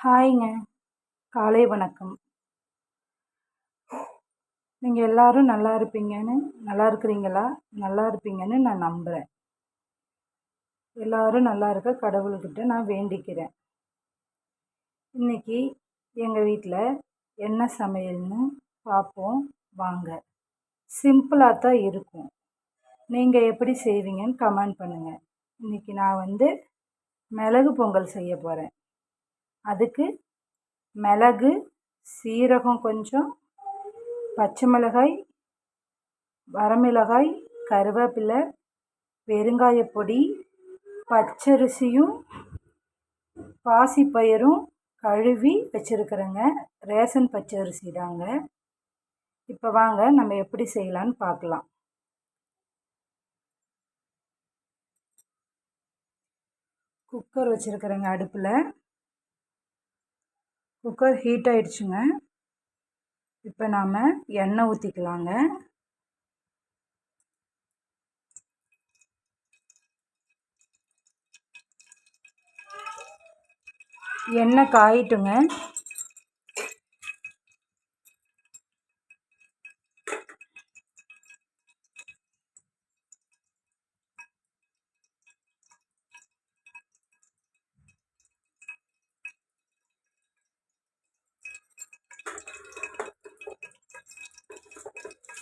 ஹாய்ங்க. காலை வணக்கம். நீங்கள் எல்லாரும் நல்லா இருக்கிறீங்களா? நல்லா இருப்பீங்கன்னு நான் நம்புகிறேன். எல்லாரும் நல்லா இருக்க கடவுள்கிட்ட நான் வேண்டிக்கிறேன். இன்னைக்கு எங்கள் வீட்டில் என்ன சமையல்னு பார்ப்போம் வாங்க. சிம்பிளாக தான் இருக்கும். நீங்கள் எப்படி செய்வீங்கன்னு கமெண்ட் பண்ணுங்கள். இன்னைக்கு நான் மிளகு பொங்கல் செய்ய போகிறேன். அதுக்கு மிளகு, சீரகம் கொஞ்சம், பச்சை மிளகாய், வரமிளகாய், கருவேப்பிலை, பெருங்காயப்பொடி, பச்சரிசியும் பாசிப்பயிரும் கழுவி வச்சுருக்குறேங்க. ரேஷன் பச்சரிசி தாங்க. இப்போ வாங்க நம்ம எப்படி செய்யலான்னு பார்க்கலாம். குக்கர் வச்சுருக்குறேங்க அடுப்பில். குக்கர் ஹீட் ஆயிடுச்சுங்க. இப்போ நாம் எண்ணெய் ஊற்றிக்கலாங்க. எண்ணெய் காயிட்டுங்க.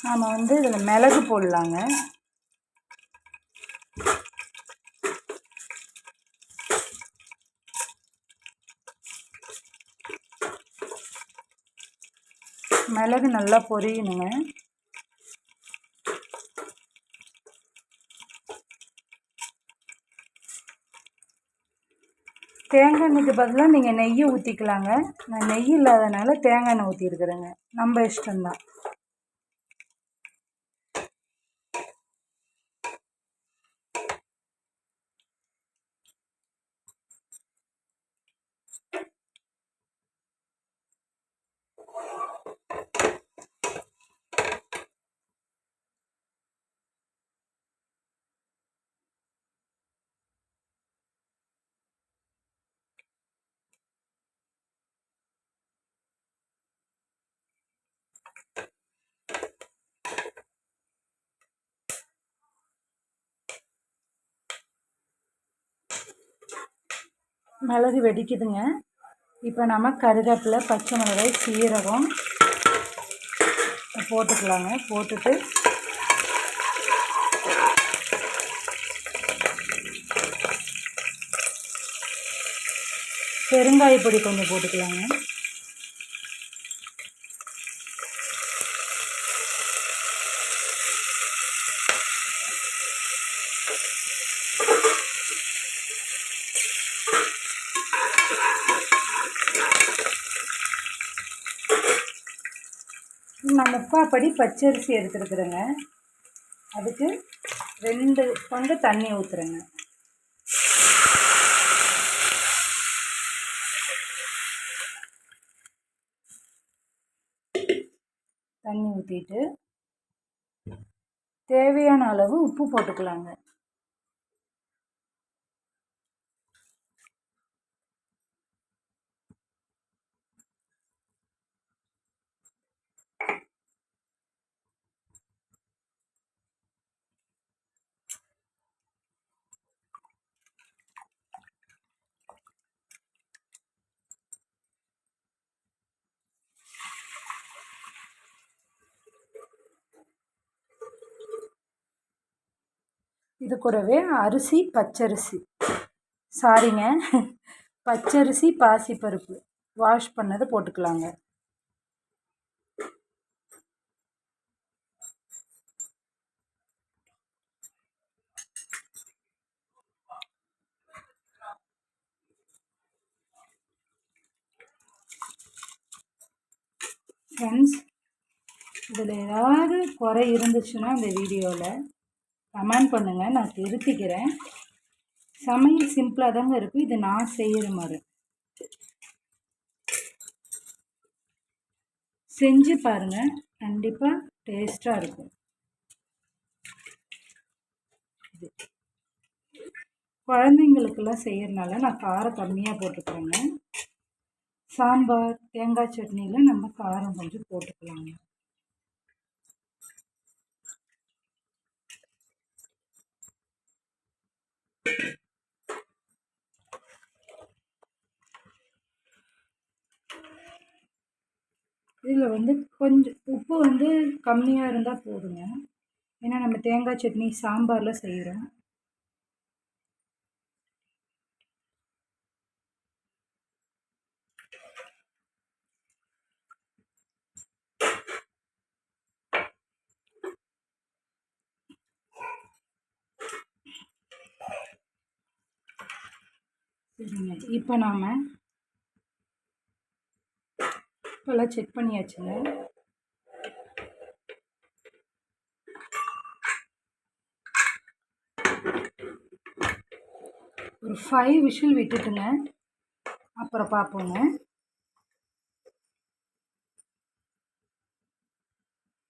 நாம் இதில் மிளகு போடலாங்க. மிளகு நல்லா பொரியணுங்க. தேங்காய் எண்ணெய்க்கு பதிலாக நீங்கள் நெய்யை ஊற்றிக்கலாங்க. நான் நெய் இல்லாதனால தேங்காய் எண்ணெய் ஊற்றிருக்குறேங்க. நம்ம இஷ்டம்தான். மிளகு வெடிக்குதுங்க. இப்போ நம்ம கருவேப்பிலை, பச்சை மிளகாய், சீரகம் போட்டுக்கலாங்க. போட்டுட்டு பெருங்காயப்பொடி கொஞ்சம் போட்டுக்கலாங்க. நான் முக்காப்படி பச்சரிசி எடுத்துருக்குறேங்க. அதுக்கு 2 பங்கு தண்ணி ஊற்றுறேங்க. தண்ணி ஊற்றிட்டு தேவையான அளவு உப்பு போட்டுக்கலாங்க. இது கூடவே பச்சரிசி பாசிப்பருப்பு வாஷ் பண்ணது போட்டுக்கலாங்க. ஃப்ரெண்ட்ஸ், இதில் ஏதாவது குறை இருந்துச்சுன்னா இந்த வீடியோவில் கமெண்ட் பண்ணுங்கள், நான் திருத்திக்கிறேன். சமையல் சிம்பிளாக தாங்க இருக்கும். இது நான் செய்கிற மாதிரி. செஞ்சு பாருங்கள், கண்டிப்பாக டேஸ்ட்டாக இருக்கும். இது குழந்தைங்களுக்கெல்லாம் செய்கிறனால நான் காரம் கம்மியாக போட்டுக்கிறேங்க. சாம்பார் தேங்காய் சட்னியில் நம்ம காரம் கொஞ்சம் போட்டுக்கலாங்க. இதில் கொஞ்சம் உப்பு கம்மியாக இருந்தால் போதுங்க. ஏன்னா நம்ம தேங்காய் சட்னி சாம்பாரில் செய்கிறோம். சரிங்க, இப்போ நாம் இப்போல்லாம் செக் பண்ணியாச்சுங்க. ஒரு 5 விசில் விட்டுட்டுங்க, அப்புறம் பார்ப்போங்க.